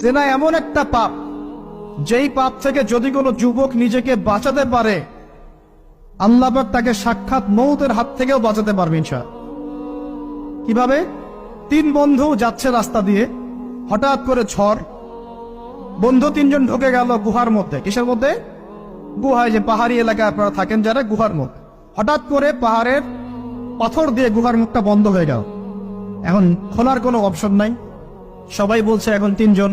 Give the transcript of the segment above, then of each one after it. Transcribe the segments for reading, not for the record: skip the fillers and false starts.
জেনা এমন একটা পাপ, যেই পাপ থেকে যদি কোনো যুবক নিজেকে বাঁচাতে পারে, আল্লাহ পাক তাকে সাক্ষাৎ মৌতের হাত থেকেও বাঁচাতে পারবে ইনশাআল্লাহ। কিভাবে? 3 বন্ধু যাচ্ছে রাস্তা দিয়ে, হঠাৎ করে ঝড়, বন্ধু 3 জন ঢুকে গেল গুহার মধ্যে। কিসের মধ্যে? গুহায়, যে পাহাড়ি এলাকায় আপনারা থাকেন যারা, গুহার মধ্যে। হঠাৎ করে পাহাড়ের পাথর দিয়ে গুহার মুখটা বন্ধ হয়ে গেল। এখন খোলার কোনো অপশন নাই। সবাই বলছে এখন 3 জন,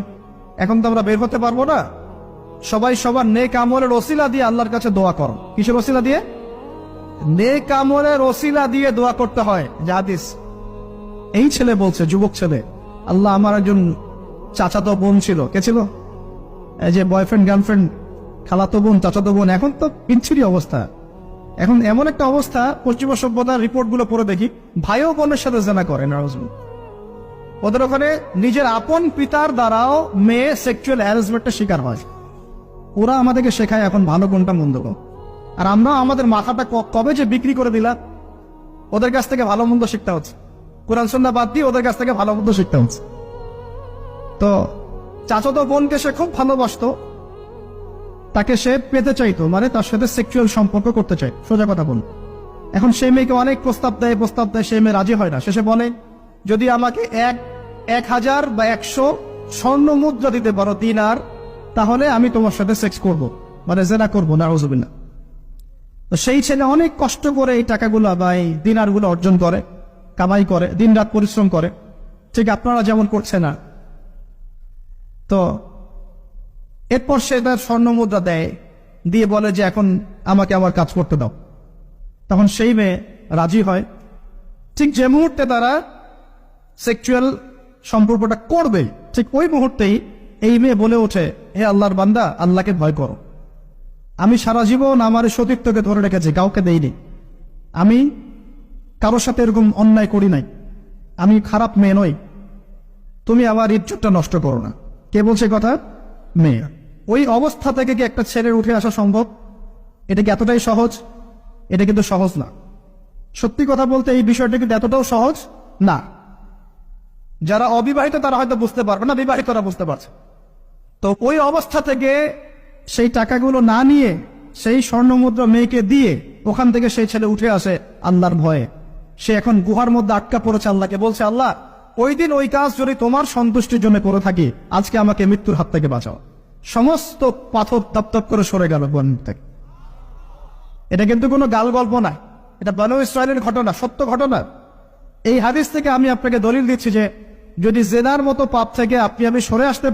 এখন তো আমরা বের হতে পারবো না। সবাই সবার নেক আমলের ওসিলা দিয়ে আল্লাহর কাছে দোয়া করো। কিসের ওসিলা দিয়ে? নেক আমলের ওসিলা দিয়ে দোয়া করতে হয়। হাদিস। এই ছেলে বলছে, যুবক ছেলে, আল্লাহ, আমার একজন চাচাতো বোন ছিল। কে ছিল? এই যে বয়ফ্রেন্ড গার্লফ্রেন্ড, খালাতো বোন, চাচাতো বোন। এখন তো বিচ্ছিরি অবস্থা। এখন এমন একটা অবস্থা, পশ্চিমা সভ্যতার রিপোর্ট গুলো পড়ে দেখি, ভাইও বোনের সাথে জেনা করে। ওদের ওখানে নিজের আপন পিতার দ্বারাও মেয়ে সেক্সুয়াল হ্যারাসমেন্টের শিকার হয়। ওরা আমাদেরকে শেখায় এখন ভালো কোনটা মন্দ কোন। আর আমরা আমাদের মাথাটা কবে যে বিক্রি করে দিলাম, ওদের কাছ থেকে ভালো মন্দ শিখতে হচ্ছে। কোরআন সুন্নাহ বাদ দিয়ে ওদের কাছ থেকে ভালো মন্দ শিখতে হচ্ছে। তো চাচাতো বোনকে সে খুব ভালোবাসতো, তাকে সে পেতে চাইতো, মানে তার সাথে সেক্সুয়াল সম্পর্ক করতে চাই, সোজা কথা বল। এখন সেই মেয়েকে অনেক প্রস্তাব দেয়, সেই মেয়ে রাজি হয় না। শেষে বলে, যদি আমাকে 1000 বা 100 স্বর্ণ মুদ্রা দিতে পারো, দিনার, তাহলে আমি তোমার সাথে সেক্স করব, মানে জেনা করবো। নাউজুবিল্লাহ। তো সেই ছেলে অনেক কষ্ট করে এই টাকাগুলো বা এই দিনারগুলো অর্জন করে, কামাই করে, দিনরাত পরিশ্রম করে, ঠিক আপনারা যেমন করছে না। তো এরপর সে তার স্বর্ণ মুদ্রা দেয়, দিয়ে বলে যে এখন আমাকে আমার কাজ করতে দাও। তখন সেই মেয়ে রাজি হয়। ঠিক যে মুহূর্তে তারা সেক্সুয়াল সম্পর্কটা করবে, ঠিক ওই মুহূর্তেই এই মেয়ে বলে ওঠে, হে আল্লাহর বান্দা, আল্লাহকে ভয় করো। আমি সারা জীবন আমার সতীত্বকে ধরে রেখেছি, কাউকে দেইনি। আমি কারোর সাথে এরকম অন্যায় করি নাই। আমি খারাপ মেয়ে নই। তুমি আমার ইজ্জতটা নষ্ট করো না। কে বলছে কথা? মেয়ে। ওই অবস্থা থেকে কি একটা ছেলের উঠে আসা সম্ভব? এটা কি এতটাই সহজ? এটা কিন্তু সহজ না। সত্যি কথা বলতে এই বিষয়টা কিন্তু এতটাও সহজ না। যারা অবিবাহিত তারা হয়তো বুঝতে পারবে না, বিবাহিতরা বুঝতে পারছে। তো ওই অবস্থা থেকে সেই টাকাগুলো না নিয়ে সেই স্বর্ণমুদ্রা মেয়েকে দিয়ে ওখান থেকে সেই ছেলে উঠে আসে আল্লাহর ভয়ে। সে এখন গুহার মধ্যে আটকা পড়েছে, আল্লাহকে বলছে, আল্লাহ, ওই দিন ওই কাজ যদি তোমার সন্তুষ্টির জন্য করে থাকি, আজকে আমাকে মৃত্যুর হাত থেকে বাঁচাও। সমস্ত পাথর তপ করে সরে গেল বন থেকে। এটা কিন্তু কোনো গাল গল্প না, এটা বনু ইসরায়েলের ঘটনা, সত্য ঘটনা। এই হাদিস থেকে আমি আপনাকে দলিল দিচ্ছি যে যদি জেনার মতো পাপ থেকে আপনি আমি সরে আসতে